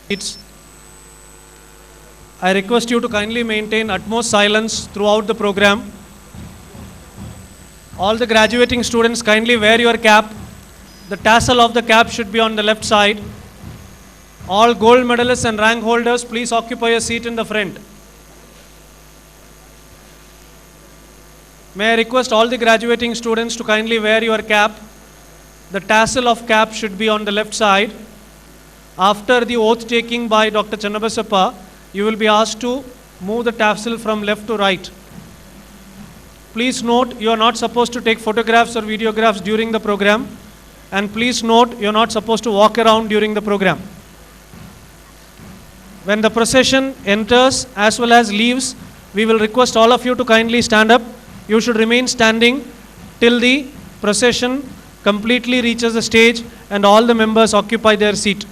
It's, I request you to kindly maintain utmost silence throughout the program. All the graduating students kindly wear your cap. The tassel of the cap should be on the left side. All gold medalists and rank holders, please occupy a seat in the front. May I request all the graduating students to kindly wear your cap. The tassel of cap should be on the left side. After the oath taking by Dr. Channabasappa, you will be asked to move the tassel from left to right. Please note, you are not supposed to take photographs or videographs during the program. And please note, you are not supposed to walk around during the program. When the procession enters as well as leaves, we will request all of you to kindly stand up. You should remain standing till the procession completely reaches the stage and all the members occupy their seat.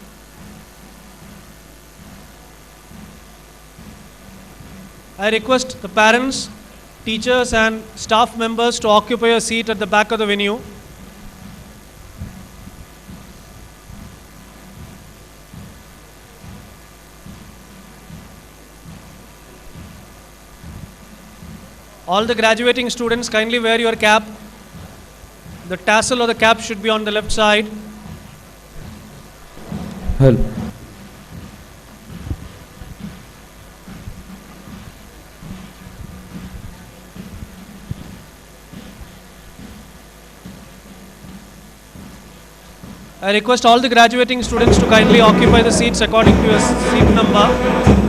I request the parents, teachers and staff members to occupy a seat at the back of the venue. All the graduating students kindly wear your cap. The tassel of the cap should be on the left side. Hello. I request all the graduating students to kindly occupy the seats according to your seat number.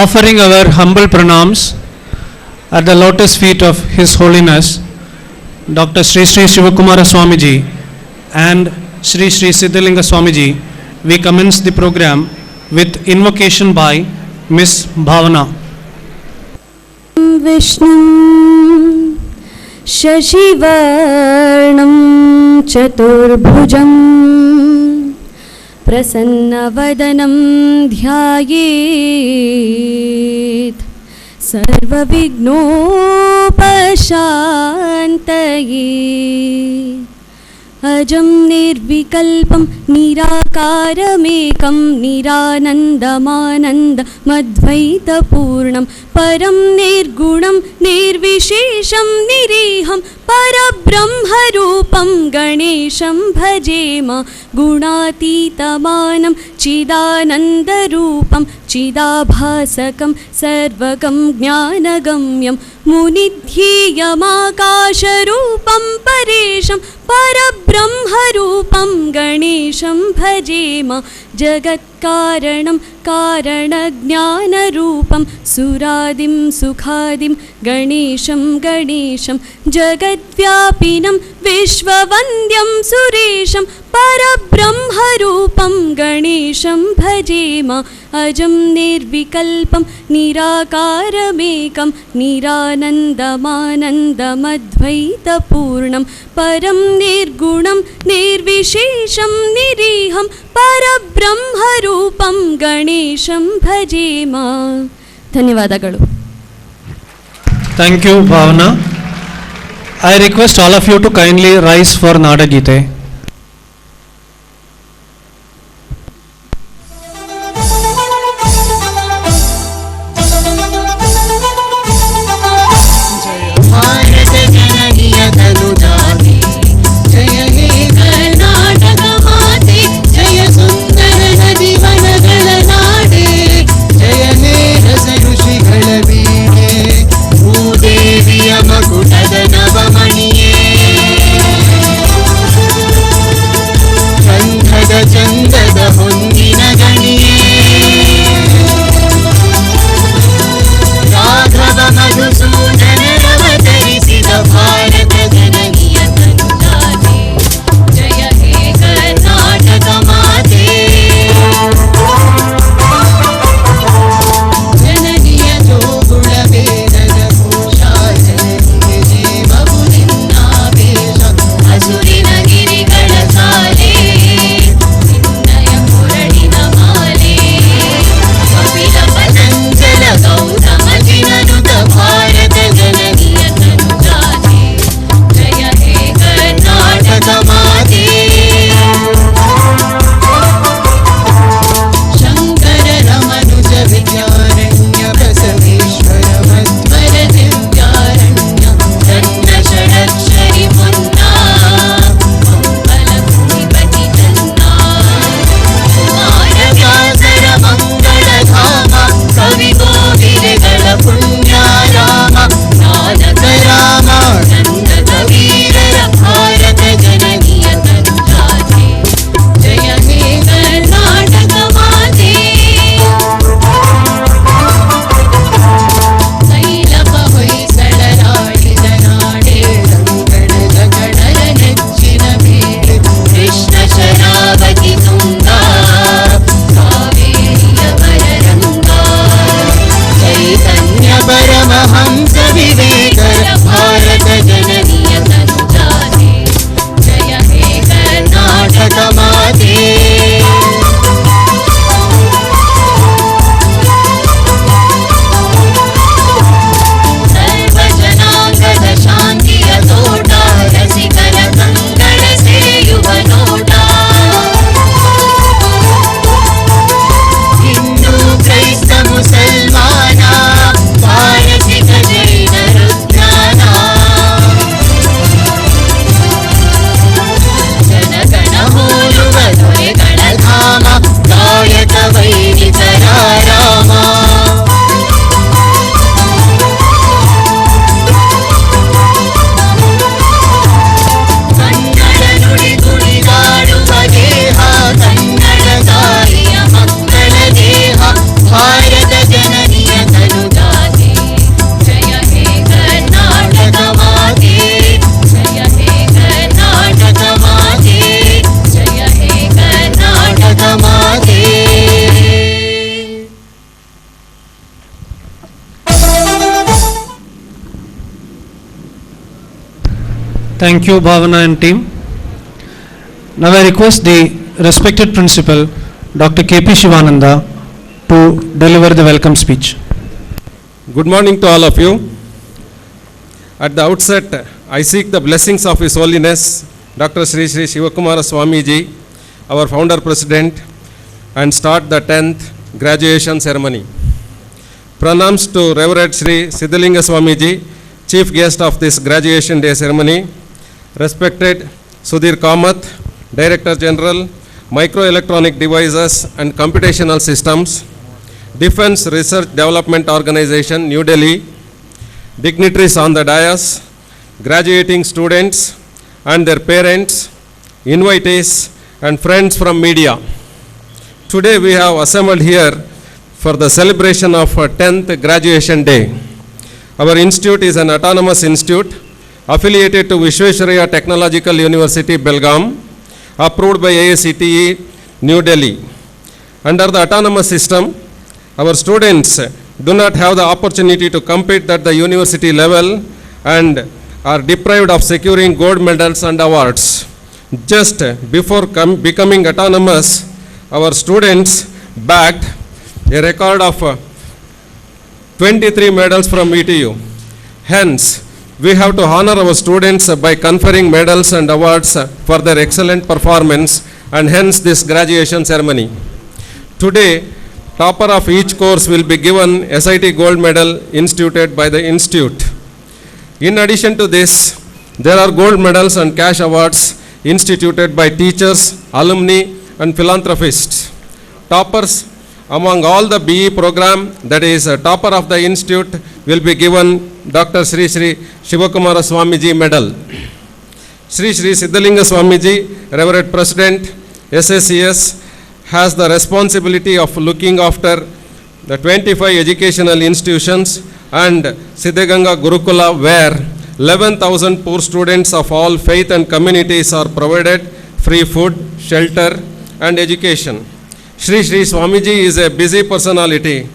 offering our humble pranams at the lotus feet of His Holiness Dr. Sri Sri Shivakumara Swamiji and Sri Sri Siddhalinga Swamiji, we commence the program with invocation by Miss Bhavana. Vishnum Shashivarnam Chaturbhujam Prasannavadanam Dhyayet Sarvavignopasantaye Ajam nirvikalpam nirakaramekam niranandamanandamadvaitapurnam param nirgunam nirvishesham niriham parabrahmarupam ganesham bhajema gunatitamanam chidanandarupam chidabhasakam sarvagam jnanagamyam munidhyeyamakasharupam paresham परब्रह्मरूपं गणेशं भजेम जगत्कारणं कारणज्ञानरूपं सुरादिं सुखादिं गणेशं गणेशं जगद्व्यापिनं विश्ववन्द्यं सुरेशं परब्रह्मरूपं गणेशं भजेम अजं निर्विकल्पं निराकारमेकं निरानन्दमानन्दमद्वैतपूर्णं परं निर्गुणं निर्विशेषं निरीहं परब्रह्मरूपं गणेशं भजेम. ಧನ್ಯವಾದಗಳು. Thank you, Bhavana. I request all of you to kindly rise for Nadagite. ಮಗುಟದ ನವಮಣಿಯೇ Thank you, Bhavana and team. Now I request the respected principal, Dr. K.P. Shivananda, to deliver the welcome speech. Good morning to all of you. At the outset, I seek the blessings of His Holiness, Dr. Sri Sri Shivakumara Swamiji, our founder president, and start the 10th graduation ceremony. Pranams to Reverend Sri Siddhalinga Swamiji, chief guest of this graduation day ceremony. Respected Sudhir Kamath, Director General, Microelectronic Devices and Computational Systems, Defense Research Development Organization, New Delhi, dignitaries on the dais, graduating students and their parents, invitees and friends from media. Today we have assembled here for the celebration of our 10th graduation day. Our institute is an autonomous institute affiliated to Vishwesvaraya Technological University, Belgaum, approved by AICTE, New Delhi. Under the autonomous system, our students do not have the opportunity to compete at the university level and are deprived of securing gold medals and awards. Just before becoming autonomous, our students bagged a record of 23 medals from ETU. Hence, we have to honor our students by conferring medals and awards for their excellent performance, and hence this graduation ceremony. Today, topper of each course will be given SIT gold medal instituted by the institute. In addition to this, there are gold medals and cash awards instituted by teachers, alumni, and philanthropists. Toppers among all the BE program, that is topper of the institute, will be given Dr. Sri Sri Shivakumara Swamiji medal. Sri Sri Siddhalinga Swamiji, Reverend President, SSCS, has the responsibility of looking after the 25 educational institutions and Siddhaganga Gurukula, where 11,000 poor students of all faith and communities are provided free food, shelter and education. Sri Sri Swamiji is a busy personality.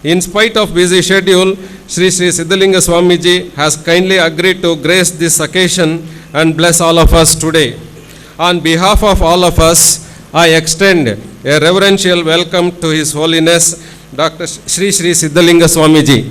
In spite of busy schedule, Sri Sri Siddhalinga Swamiji has kindly agreed to grace this occasion and bless all of us today. On behalf of all of us, I extend a reverential welcome to His Holiness, Dr. Sri Sri Siddhalinga Swamiji.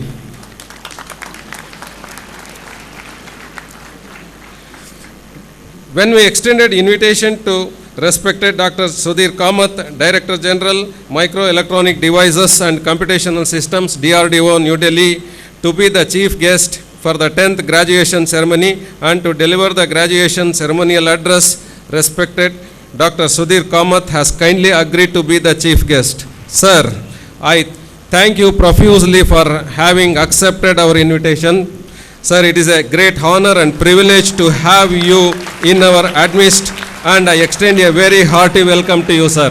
When we extended invitation to respected Dr. Sudhir Kamath, Director General, Microelectronic Devices and Computational Systems, DRDO, New Delhi, to be the chief guest for the 10th graduation ceremony and to deliver the graduation ceremonial address, respected Dr. Sudhir Kamath has kindly agreed to be the chief guest. Sir, I thank you profusely for having accepted our invitation. Sir, it is a great honor and privilege to have you in our midst, and I extend a very hearty welcome to you, sir.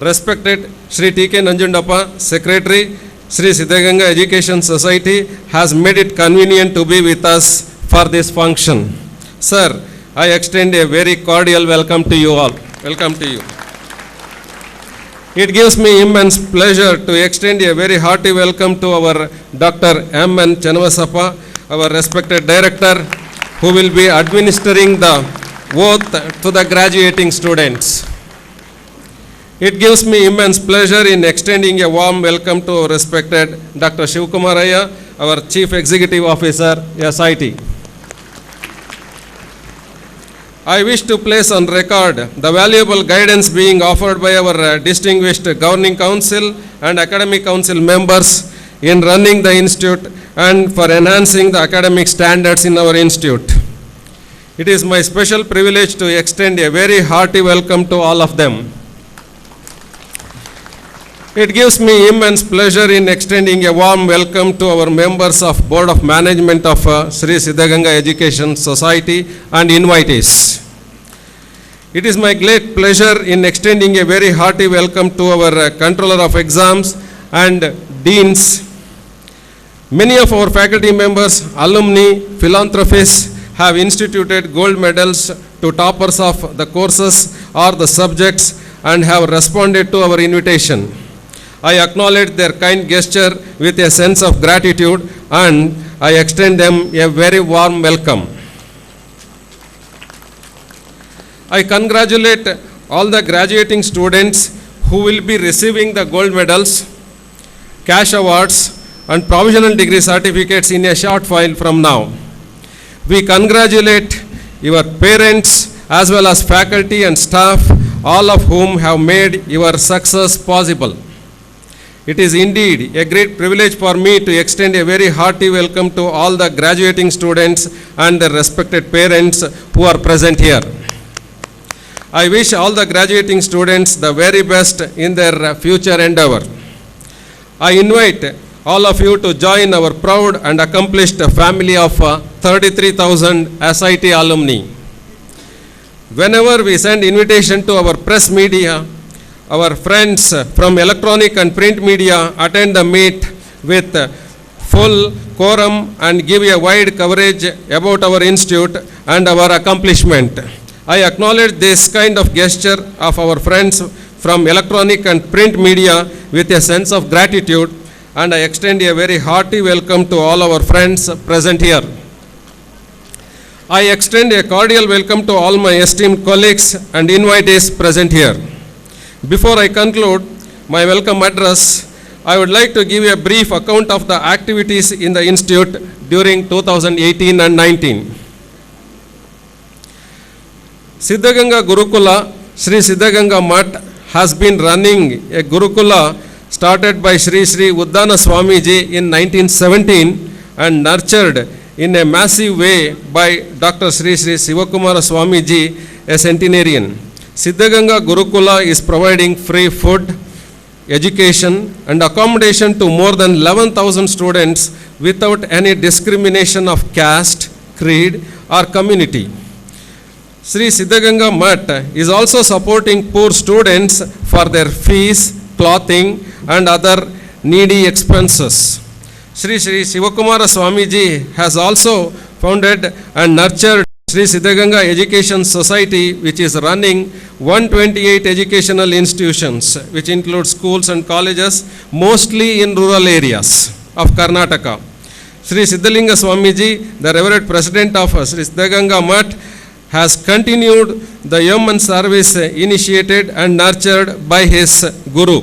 Respected Sri T.K. Nanjundappa, Secretary, Sri Siddhaganga Education Society, has made it convenient to be with us for this function. Sir, I extend a very cordial welcome to you all. Welcome to you. It gives me immense pleasure to extend a very hearty welcome to our Dr. M.N. Channavasappa, our respected director, who will be administering the oath to the graduating students. It gives me immense pleasure in extending a warm welcome to our respected Dr. Shivkumaraya, our Chief Executive Officer, SIT. I wish to place on record the valuable guidance being offered by our distinguished Governing Council and Academic Council members in running the institute and for enhancing the academic standards in our institute. It is my special privilege to extend a very hearty welcome to all of them. It gives me immense pleasure in extending a warm welcome to our members of Board of Management of Sri Siddhaganga Education Society and invitees. It is my great pleasure in extending a very hearty welcome to our Controller of Exams and Deans. Many of our faculty members, alumni, philanthropists have instituted gold medals to toppers of the courses or the subjects and have responded to our invitation. I acknowledge their kind gesture with a sense of gratitude and I extend them a very warm welcome. I congratulate all the graduating students who will be receiving the gold medals, cash awards, and provisional degree certificates in a short while from now. We congratulate your parents as well as faculty and staff, all of whom have made your success possible. It is indeed a great privilege for me to extend a very hearty welcome to all the graduating students and their respected parents who are present here. I wish all the graduating students the very best in their future endeavor. I invite all of you to join our proud and accomplished family of 33,000 SIT alumni. Whenever we send invitation to our press media, our friends from electronic and print media attend the meet with full quorum and give a wide coverage about our institute and our accomplishment. I acknowledge this kind of gesture of our friends from electronic and print media with a sense of gratitude, and I extend a very hearty welcome to all our friends present here. I extend a cordial welcome to all my esteemed colleagues and invitees present here. Before I conclude my welcome address, I would like to give a brief account of the activities in the institute during 2018 and 19. Siddhaganga Gurukula, Sri Siddhaganga Math has been running a Gurukula started by Sri Sri Uddana Swamiji in 1917 and nurtured in a massive way by Dr. Sri Sri Sivakumara Swamiji, a centenarian. Siddhaganga Gurukula is providing free food, education and accommodation to more than 11,000 students without any discrimination of caste, creed or community. Sri Siddhaganga Math is also supporting poor students for their fees, clothing and other needy expenses. Sri Sri Sivakumara Swamiji has also founded and nurtured Sri Siddhaganga Education Society, which is running 128 educational institutions, which include schools and colleges, mostly in rural areas of Karnataka. Sri Siddhalinga Swamiji, the Reverend President of Sri Siddhaganga Math, has continued the yeoman service initiated and nurtured by his Guru.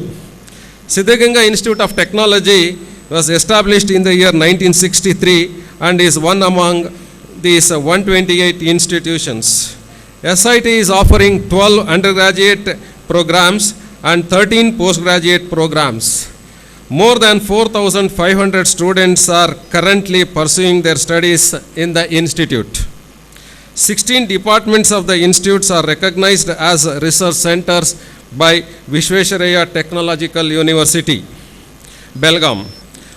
Siddhaganga Institute of Technology was established in the year 1963 and is one among these 128 institutions. SIT is offering 12 undergraduate programs and 13 postgraduate programs. More than 4,500 students are currently pursuing their studies in the institute. 16 departments of the institutes are recognized as research centers by Visvesvaraya Technological University, Belgaum.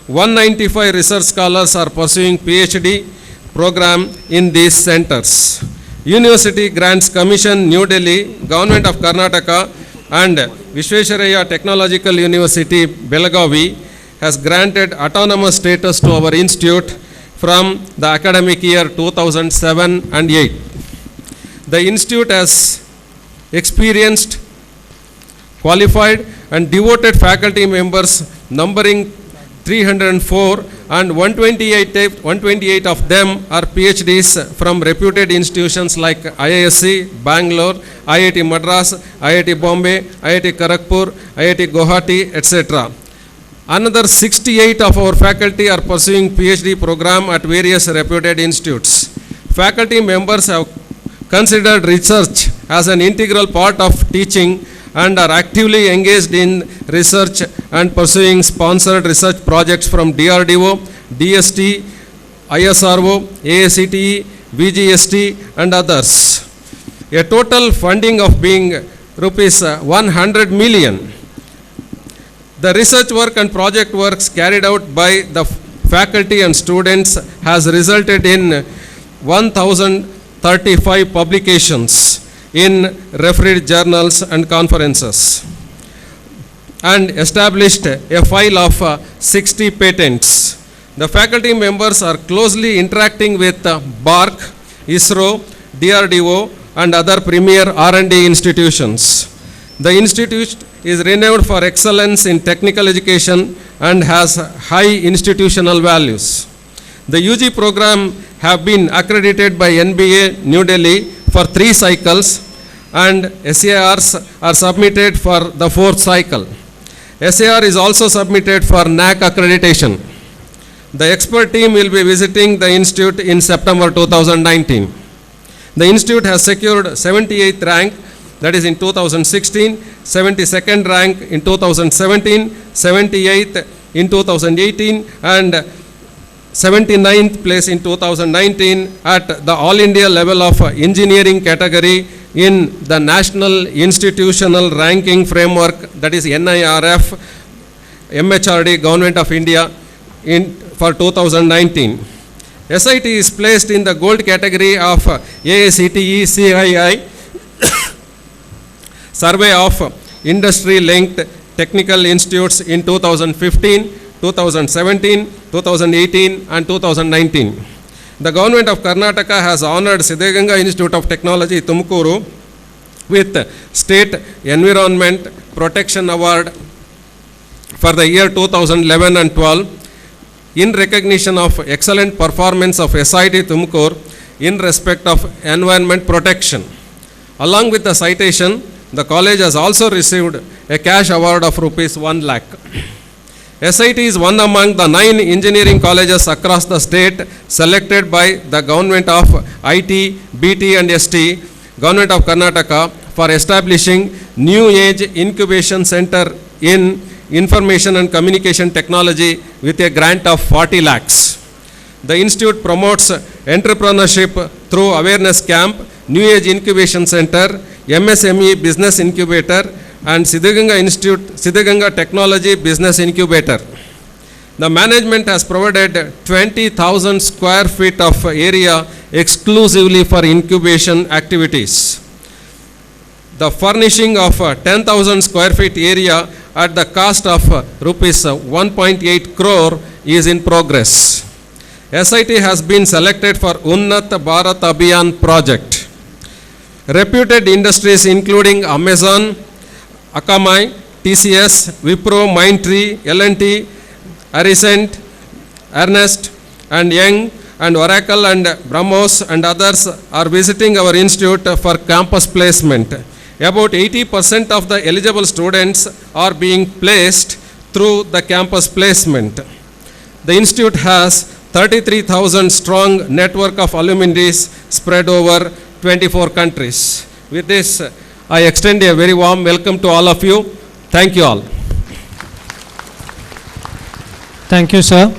195 research scholars are pursuing PhD program in these centers. University Grants Commission, New Delhi, Government of Karnataka and Visvesvaraya Technological University, Belagavi has granted autonomous status to our institute from the academic year 2007 and 8. The institute has experienced, qualified and devoted faculty members numbering 304 and 128 of them are PhDs from reputed institutions like IISc, Bangalore, IIT Madras, IIT Bombay, IIT Kharagpur, IIT Guwahati, etc. Another 68 of our faculty are pursuing PhD program at various reputed institutes. Faculty members have considered research as an integral part of teaching and are actively engaged in research and pursuing sponsored research projects from DRDO, DST, ISRO, AICTE, VGST and others. A total funding of being rupees 100 million. The research work and project works carried out by the faculty and students has resulted in 1,035 publications in refereed journals and conferences and established a file of 60 patents. The faculty members are closely interacting with BARC, ISRO, DRDO and other premier R&D institutions. The institute is renowned for excellence in technical education and has high institutional values. The UG program have been accredited by NBA New Delhi for 3 cycles and SARs are submitted for the fourth cycle. SAR is also submitted for NAC accreditation. The expert team will be visiting the institute in September 2019. The institute has secured 78th rank, that is in 2016, 72nd rank in 2017, 78th in 2018, and 79th place in 2019 at the All India level of engineering category in the National Institutional Ranking Framework, that is NIRF, MHRD, Government of India for 2019. SIT is placed in the gold category of AICTE CII Survey of Industry-Linked Technical Institutes in 2015, 2017, 2018 and 2019. The Government of Karnataka has honored Siddhaganga Institute of Technology, Tumkuru with State Environment Protection Award for the year 2011 and 12 in recognition of excellent performance of SIT Tumkur in respect of environment protection. Along with the citation, the college has also received a cash award of rupees 1 lakh. SIT is one among the 9 engineering colleges across the state selected by the Government of IT, BT and ST, Government of Karnataka for establishing New Age Incubation Center in Information and Communication Technology with a grant of 40 lakhs. The institute promotes entrepreneurship through awareness camp, New Age Incubation Center, MSME Business Incubator and Siddhaganga Institute, Siddhaganga Technology Business Incubator. The management has provided 20,000 square feet of area exclusively for incubation activities. The furnishing of 10,000 square feet area at the cost of rupees 1.8 crore is in progress. SIT has been selected for Unnat Bharat Abhiyan project. Reputed industries including Amazon, Akamai, TCS, Wipro, Mindtree, L&T, Arisent, Ernest and Young and Oracle and BrahMos and others are visiting our institute for campus placement. About 80% of the eligible students are being placed through the campus placement. The institute has 33,000 strong network of alumni spread over 24 countries. With this, I extend a very warm welcome to all of you. Thank you all. Thank you, sir.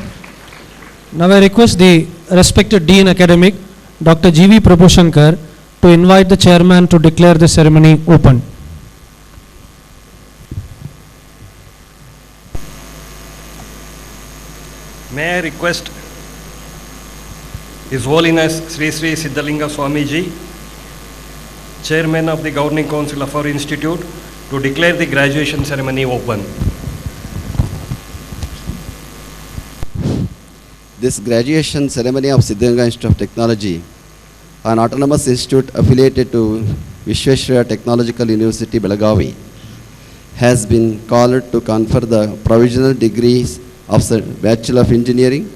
Now I request the respected Dean Academic, Dr. G.V. Prabhushankar, to invite the chairman to declare the ceremony open. May I request His Holiness Sri Sri Siddhalinga Swamiji, Chairman of the Governing Council of our Institute, to declare the graduation ceremony open. This graduation ceremony of Siddhaganga Institute of Technology, an autonomous institute affiliated to Vishweshwaraya Technological University, Belagavi, has been called to confer the provisional degrees of Bachelor of Engineering,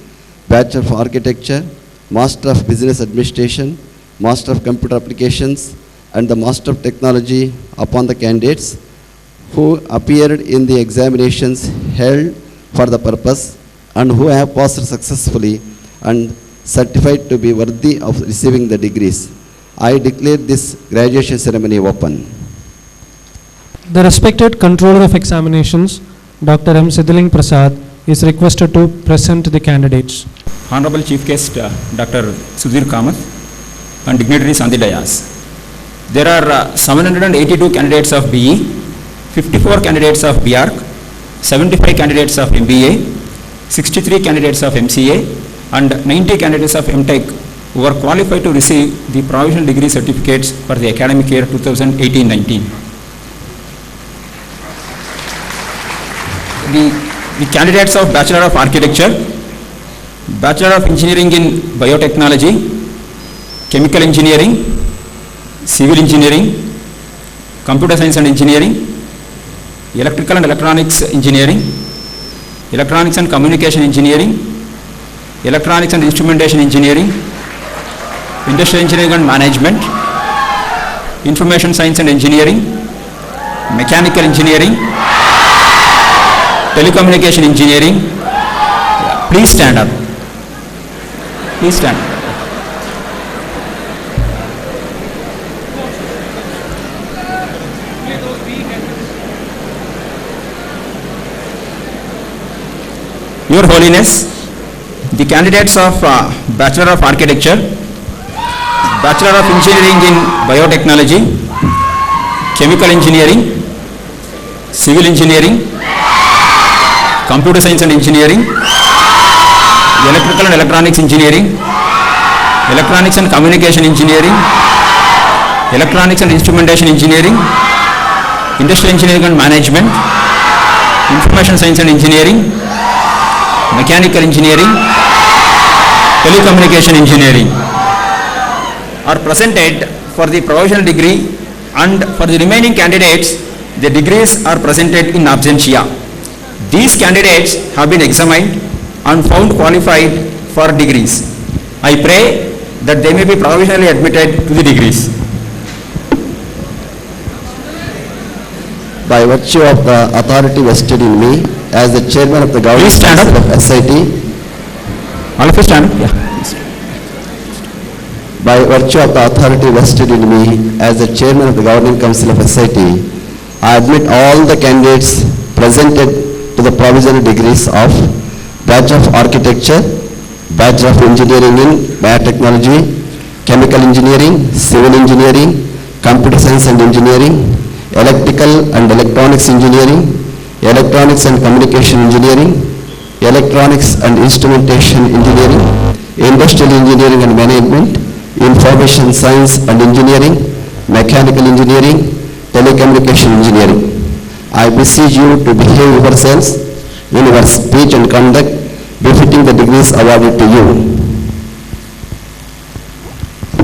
Bachelor of Architecture, Master of Business Administration, Master of Computer Applications, and the Master of Technology upon the candidates who appeared in the examinations held for the purpose and who have passed successfully and certified to be worthy of receiving the degrees. I declare this graduation ceremony open. The respected Controller of Examinations, Dr. M. Siddhaling Prasad, is requested to present the candidates. Honorable Chief Guest Dr. Sudhir Kamath and dignitaries on the dais. There are 782 candidates of BE, 54 candidates of BArch, 75 candidates of MBA, 63 candidates of MCA and 90 candidates of MTech who are qualified to receive the provisional degree certificates for the academic year 2018-19. The candidates of Bachelor of Architecture, Bachelor of Engineering in Biotechnology, Chemical Engineering, Civil Engineering, Computer Science and Engineering, Electrical and Electronics Engineering, Electronics and Communication Engineering, Electronics and Instrumentation Engineering, Industrial Engineering and Management, Information Science and Engineering, Mechanical Engineering, Telecommunication Engineering. Yeah, please stand up. Please stand up. Your Holiness, the candidates of Bachelor of Architecture, Bachelor of Engineering in Biotechnology, Chemical Engineering, Civil Engineering, Computer Science and Engineering, Electrical and Electronics Engineering, Electronics and Communication Engineering, Electronics and Instrumentation Engineering, Industrial Engineering and Management, Information Science and Engineering, Mechanical Engineering, Telecommunication Engineering are presented for the provisional degree, and for the remaining candidates, the degrees are presented in absentia. These candidates have been examined and found qualified for degrees. I pray that they may be provisionally admitted to the degrees. By virtue of the authority vested in me as the chairman of the governing Please stand council up. of SIT, All of you stand up. Yeah. by virtue of the authority vested in me as the chairman of the governing council of SIT, I admit all the candidates presented to the provisional degrees of Bachelor of Architecture, Bachelor of Engineering in Biotechnology, Chemical Engineering, Civil Engineering, Computer Science and Engineering, Electrical and Electronics Engineering, Electronics and Communication Engineering, Electronics and Instrumentation Engineering, Industrial Engineering and Management, Information Science and Engineering, Mechanical Engineering, Telecommunication Engineering. I beseech you to behave yourselves in your speech and conduct befitting the degrees awarded to you.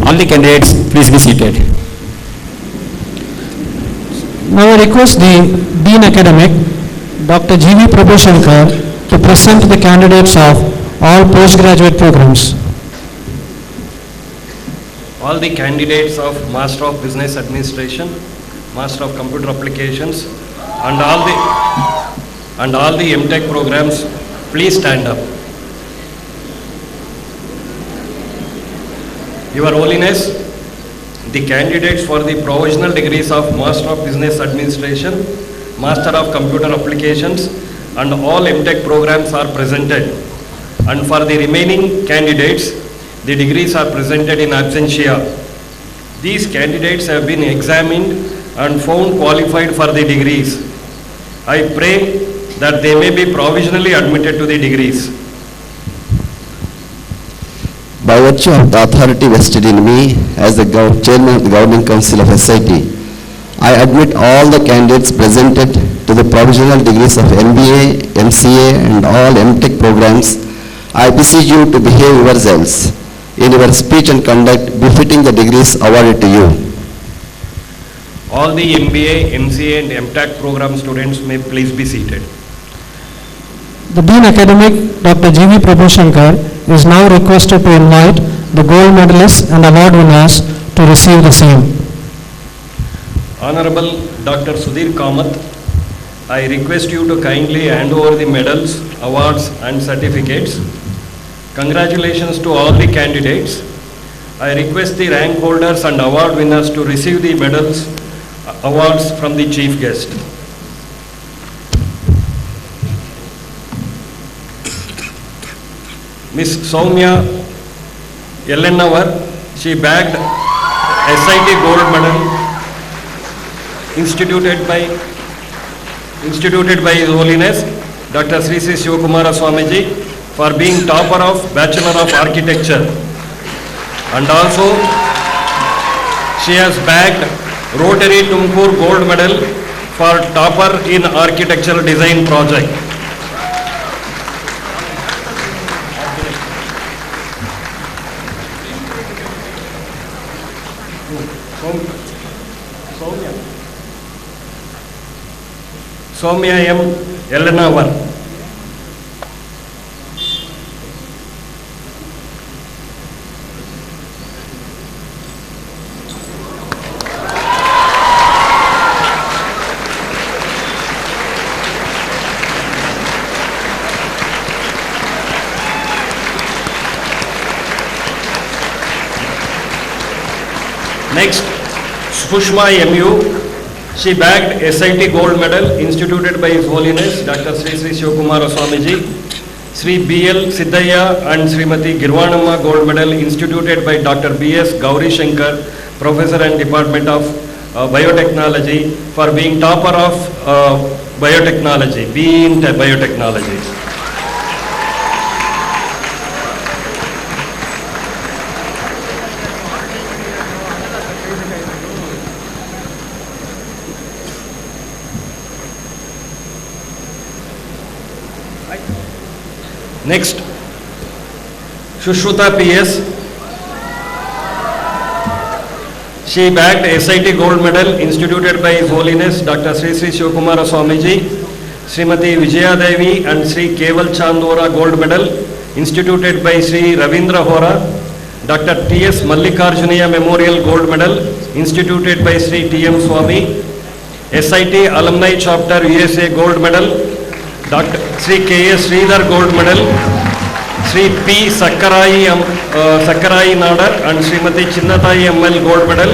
All the candidates, please be seated. Now I request the Dean Academic, Dr. G.V. Prabhushankar, to present the candidates of all postgraduate programs. All the candidates of Master of Business Administration, Master of Computer Applications, and all the MTech programs, please stand up. Your Holiness, the candidates for the provisional degrees of Master of Business Administration, Master of Computer Applications, and all MTech programs are presented. And for the remaining candidates, the degrees are presented in absentia. These candidates have been examined and found qualified for the degrees. I pray that they may be provisionally admitted to the degrees. By virtue of the authority vested in me as the chairman of the governing council of SIT, I admit all the candidates presented to the provisional degrees of MBA, MCA and all MTech programs. I beseech you to behave yourselves in your speech and conduct befitting the degrees awarded to you. All the MBA, MCA and MTech program students may please be seated. The Dean Academic, Dr. G.V. Prabhushankar, is now requested to invite the gold medalists and award winners to receive the same. Honorable Dr. Sudhir Kamath, I request you to kindly hand over the medals, awards and certificates. Congratulations to all the candidates. I request the rank holders and award winners to receive the medals, awards from the chief guest. Miss Soumya Yellenavar, she bagged SIT gold medal instituted by His Holiness Dr. Sri Sri Shivakumara Swamiji for being topper of Bachelor of Architecture, and also she has bagged Rotary Tumkur gold medal for topper in architectural design project. Soumya M. Yellenavar. Next, Sushma MU. She bagged SIT gold medal instituted by His Holiness Dr. Sri Sri Shivakumara Swamiji. Sri BL Siddhaya and Srimati Girvanamma gold medal instituted by Dr. BS Gauri Shankar, Professor and Department of Biotechnology, for being topper of biotechnology, BE in biotechnology. Next, Shushruta PS. She bagged SIT gold medal instituted by His Holiness Dr. Sri Sri Shivakumara Swamiji. Srimati Vijaya Devi and Sri Keval Chandora gold medal instituted by Sri Ravindra Hora. Dr. T.S. Mallikarjunaya Memorial gold medal instituted by Sri T.M. Swami. SIT Alumni Chapter USA gold medal. Dr. Sri K.S. Sridhar gold medal, Sri P. Sakkarai Nadar and Srimati Chinnatai ML gold medal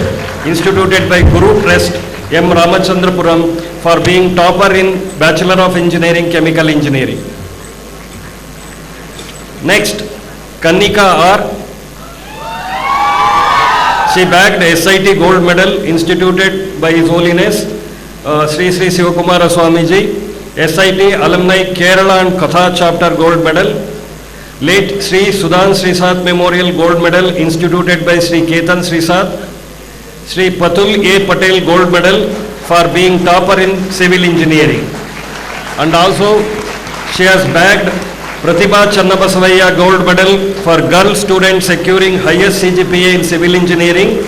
instituted by Guru Trust M. Ramachandrapuram for being topper in Bachelor of Engineering Chemical Engineering. Next, Kannika R. She bagged SIT gold medal instituted by His Holiness Sri Sri Shivakumara Swamiji. SIT Alumni Kerala and Katha Chapter gold medal. Late Sri Sudan Srisat Memorial gold medal instituted by Sri Ketan Srisat. Sri Patul A. Patel gold medal for being topper in civil engineering. And also she has bagged Pratibha Channabasavaya gold medal for girl students securing highest CGPA in civil engineering.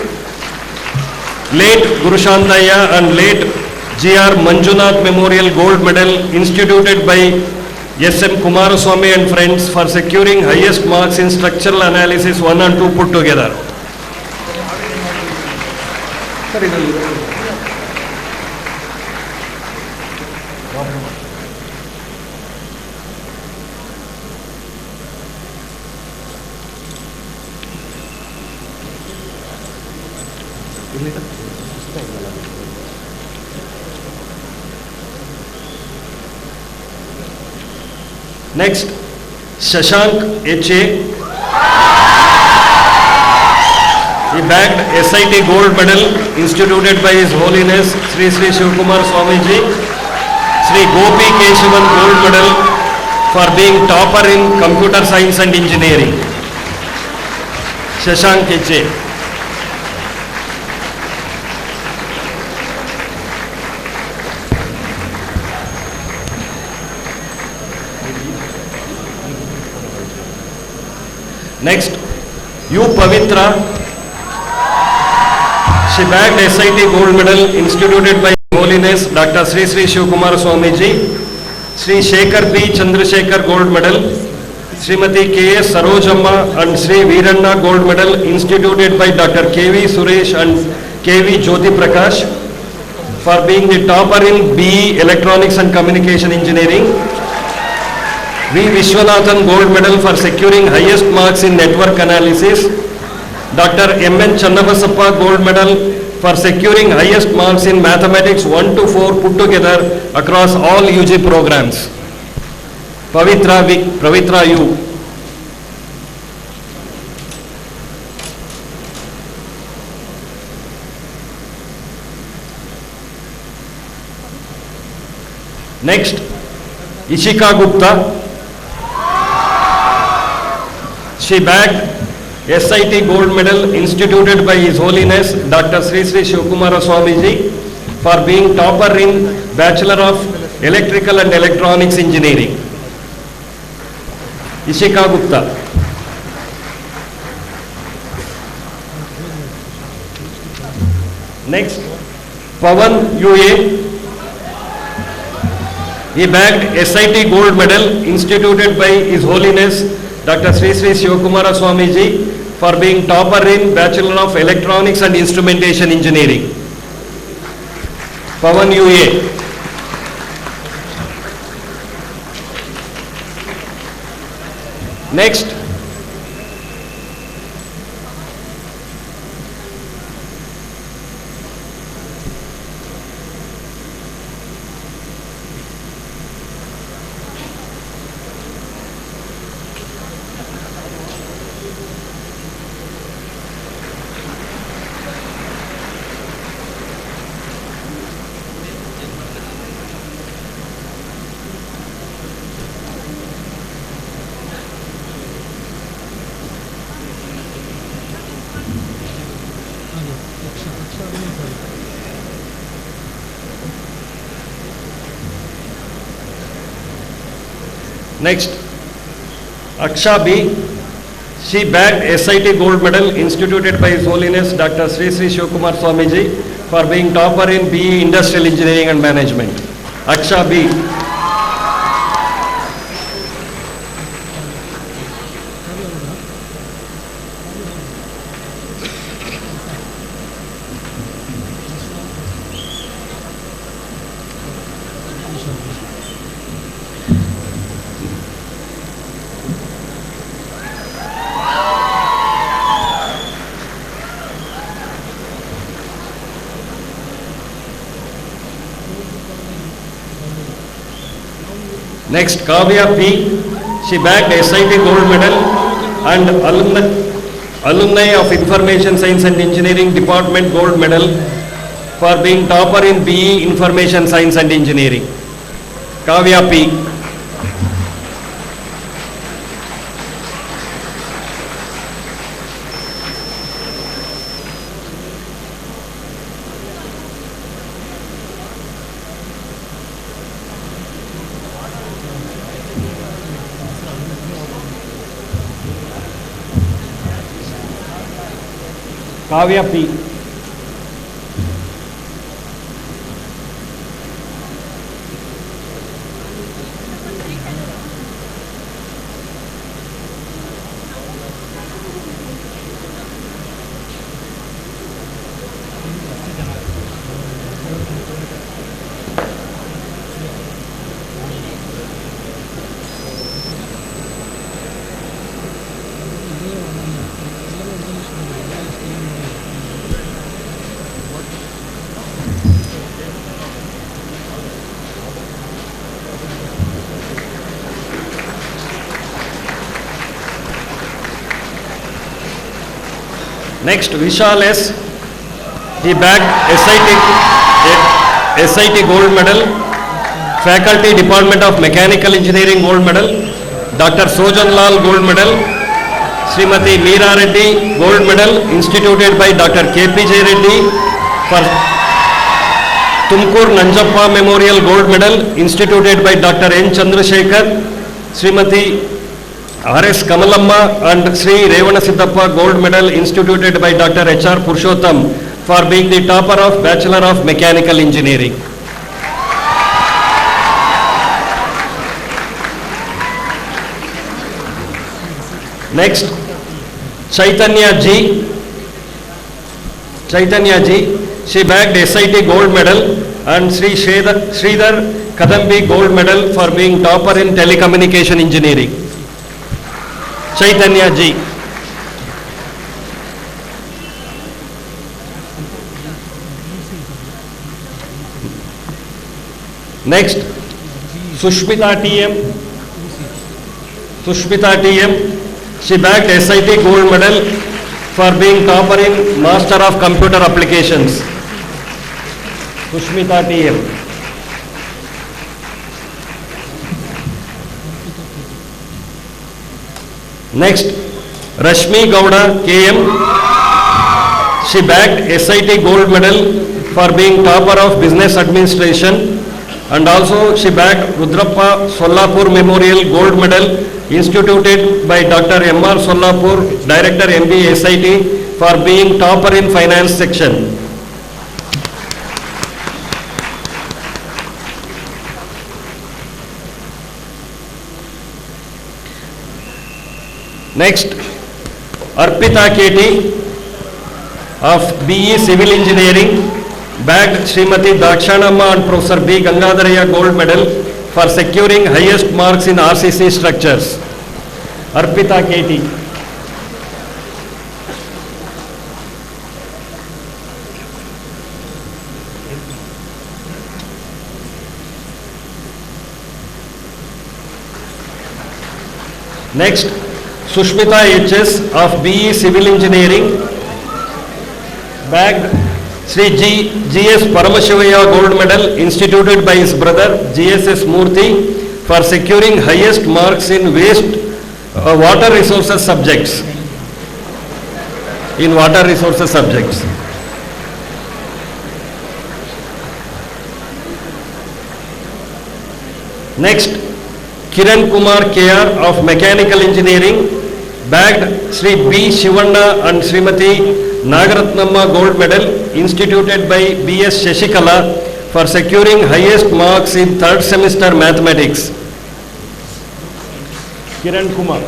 Late Guru Shantaya and late G.R. Manjunath Memorial Gold Medal instituted by S.M. Kumaraswamy and friends for securing highest marks in structural analysis 1 and 2 put together. Next, Shashank H.A. He bagged SIT gold medal instituted by His Holiness Sri Sri Shivakumar Swamiji. Sri Gopi Keshavan gold medal for being topper in computer science and engineering. Shashank H.A. Next, U. Pavitra. She bagged SIT gold medal instituted by His Holiness Dr. Sri Sri Shivakumara Swamiji. Sri Shekhar P. Chandrasekhar gold medal. Srimati K.S. Sarojamma and Sri Veeranna gold medal instituted by Dr. K.V. Suresh and K.V. Jyoti Prakash for being the topper in BE Electronics and Communication Engineering. V. Vishwanathan gold medal for securing highest marks in network analysis. Dr. M.N. Channabasappa gold medal for securing highest marks in mathematics 1 to 4 put together across all UG programs. Pavitra U. Next, Ishika Gupta. She bagged SIT gold medal instituted by His Holiness Dr. Sri Sri Shivakumara Swamiji for being topper in Bachelor of Electrical and Electronics Engineering. Ishika Gupta. Next, Pavan UA. He bagged SIT gold medal instituted by His Holiness Dr. Sri Sri Shivakumara Swamiji for being topper in Bachelor of Electronics and Instrumentation Engineering. Pavan UA. Next, Next, Aksha B. She bagged SIT Gold Medal instituted by His Holiness Dr. Sri Sri Shivkumar Swamiji for being topper in BE Industrial Engineering and Management. Aksha B. Next, Kavya P. She bagged SIT Gold Medal and Alumni of Information Science and Engineering Department Gold Medal for being topper in BE Information Science and Engineering. Kavya P. Kavya P. Next, Vishal S. He bagged SIT Gold Medal, Faculty Department of Mechanical Engineering Gold Medal, Dr. Sojan Lal Gold Medal, Srimati Meera Reddy Gold Medal instituted by Dr. KPJ Reddy for Tumkur Nanjappa Memorial Gold Medal instituted by Dr. N. Chandrasekhar, Srimati R.S. Kamalamma and Sri Revana Siddhappa Gold Medal instituted by Dr. H.R. Purushottam for being the topper of Bachelor of Mechanical Engineering. Next, Chaitanya G. She bagged SIT Gold Medal and Sri Sridhar Kadambi Gold Medal for being topper in Telecommunication Engineering. Chaitanya Ji. Next, Sushmita TM. She bagged SIT Gold Medal for being topper in Master of Computer Applications. Sushmita TM. Next, Rashmi Gowda KM. She bagged SIT Gold Medal for being topper of Business Administration, and also she bagged Rudrappa Sollapur Memorial Gold Medal instituted by Dr. M.R. Sollapur, Director MBA SIT for being topper in Finance section. Next, Arpita KT of BE Civil Engineering bagged Srimati Dakshanamma and Professor B. Gangadharaya Gold Medal for securing highest marks in RCC structures. Arpita KT. Next, Sushmita HS of BE Civil Engineering bagged Sri G.S. Paramashivaya Gold Medal instituted by his brother G.S.S. Murthy for securing highest marks in water resources subjects. Next, Kiran Kumar KR of Mechanical Engineering, bagged Sri B. Shivanna and Srimati Nagaratnamma Gold Medal, instituted by B.S. Shashikala for securing highest marks in third semester mathematics. Kiran Kumar.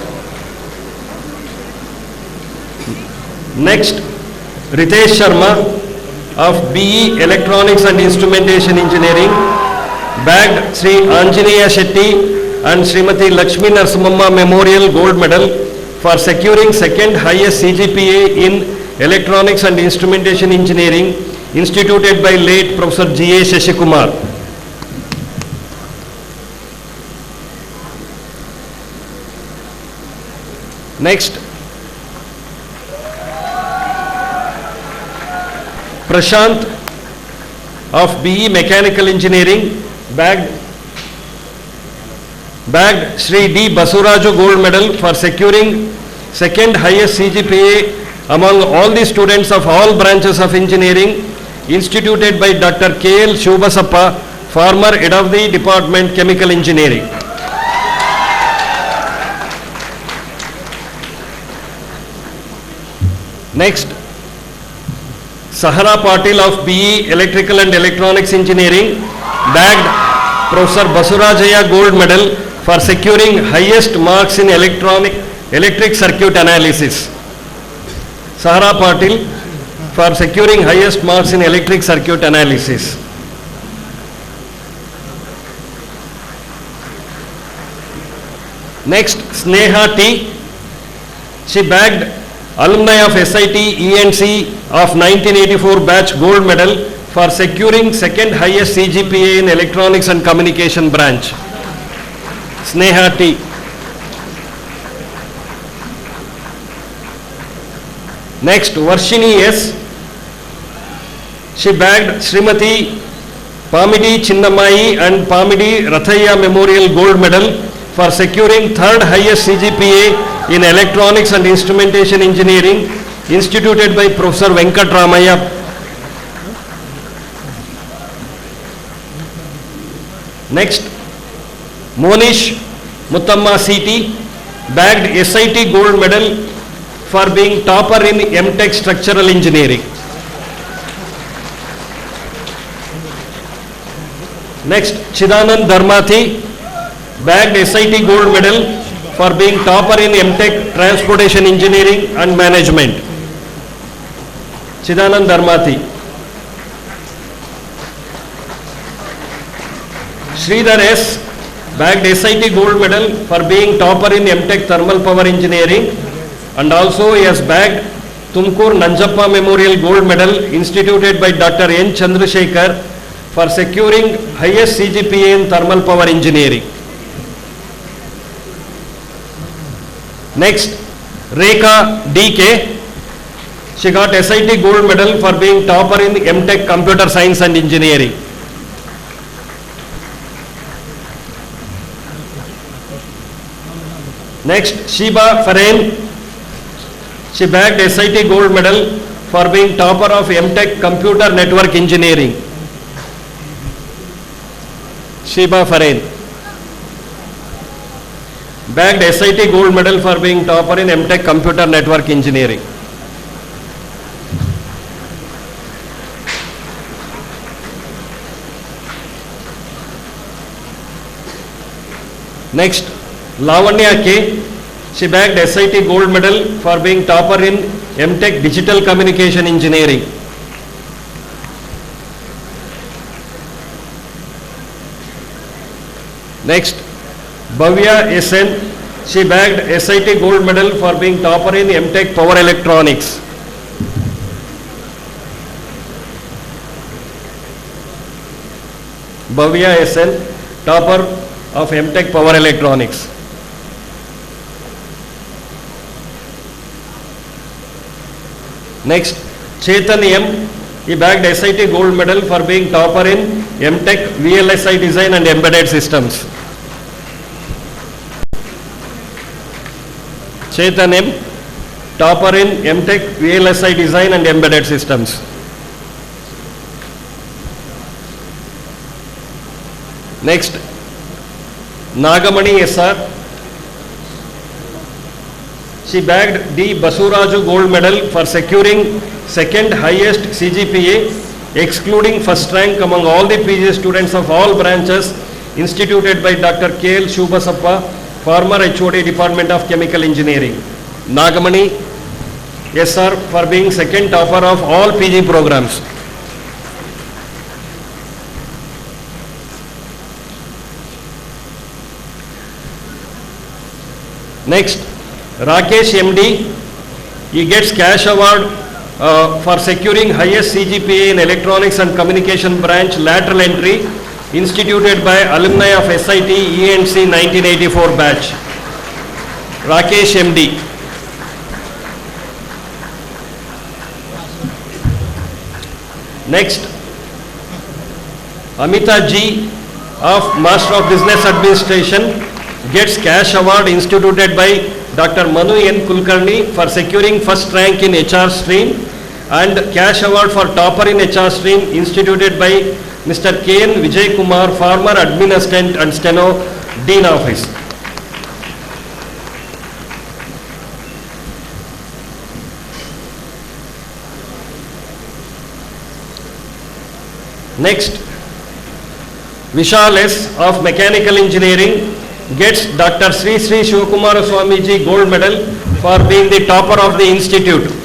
Next, Ritesh Sharma of BE Electronics and Instrumentation Engineering, bagged Sri Anjaneya Shetty and Srimati Lakshmi Narasimhamma Memorial Gold Medal for securing second highest CGPA in Electronics and Instrumentation Engineering, instituted by late Professor G.A. Shashikumar. Next, Prashant of BE Mechanical Engineering, bagged Sri D. Basuraju Gold Medal for securing second highest CGPA among all the students of all branches of engineering, instituted by Dr. K.L. Shubhasappa, former head of the department Chemical Engineering. Next, Sahara Patil of BE Electrical and Electronics Engineering, bagged Professor Basurajaya Gold Medal for securing highest marks in electric circuit analysis. Sahara Patil for securing highest marks in electric circuit analysis. Next, Sneha T. She bagged alumni of SIT ENC of 1984 batch gold medal for securing second highest CGPA in Electronics and Communication branch. Sneha T. Next, Varshini S. She bagged Srimati Pamidi Chinnamai and Pamidi Rathaya Memorial Gold Medal for securing third highest CGPA in Electronics and Instrumentation Engineering, instituted by Professor Venkat Ramaya. Next, Monish Muttamma CT bagged SIT Gold Medal for being topper in MTech Structural Engineering. Next, Chidanand Dharmathi bagged SIT Gold Medal for being topper in MTech Transportation Engineering and Management. Chidanand Dharmathi. Sridhar S. bagged SIT Gold Medal for being topper in MTech Thermal Power Engineering, and also he has bagged Tumkur Nanjappa Memorial Gold Medal, instituted by Dr. N. Chandrasekhar for securing highest CGPA in Thermal Power Engineering. Next, Rekha DK. She got SIT Gold Medal for being topper in MTech Computer Science and Engineering. Next, Sheba Farain. She bagged SIT Gold Medal for being topper of MTech Computer Network Engineering. Sheba Farain bagged SIT Gold Medal for being topper in MTech Computer Network Engineering. Next, Lavanya K. She bagged SIT Gold Medal for being topper in MTech Digital Communication Engineering. Next, Bhavya SN. She bagged SIT Gold Medal for being topper in MTech Power Electronics. Bhavya SN, topper of MTech Power Electronics. Next, Chetan M. He bagged SIT Gold Medal for being topper in MTech VLSI Design and Embedded Systems. Chetan M. Topper in MTech VLSI Design and Embedded Systems. Next, Nagamani SR. She bagged D. Basuraju Gold Medal for securing second highest CGPA, excluding first rank among all the PG students of all branches instituted by Dr. K.L. Shubasappa, former HOD Department of Chemical Engineering. Nagamani SR for being second topper of all PG programs. Next, Rakesh MD, he gets cash award for securing highest CGPA in Electronics and Communication branch lateral entry instituted by alumni of SIT ENC 1984 batch. Rakesh MD. Next, Amita G of Master of Business Administration gets cash award instituted by Dr. Manu N. Kulkarni for securing first rank in HR stream and cash award for topper in HR stream instituted by Mr. K. N. Vijay Kumar, former admin assistant and steno dean office. Next, Vishal S. of Mechanical Engineering gets Dr. Sri Sri Shivakumara Swamiji Gold Medal for being the topper of the institute.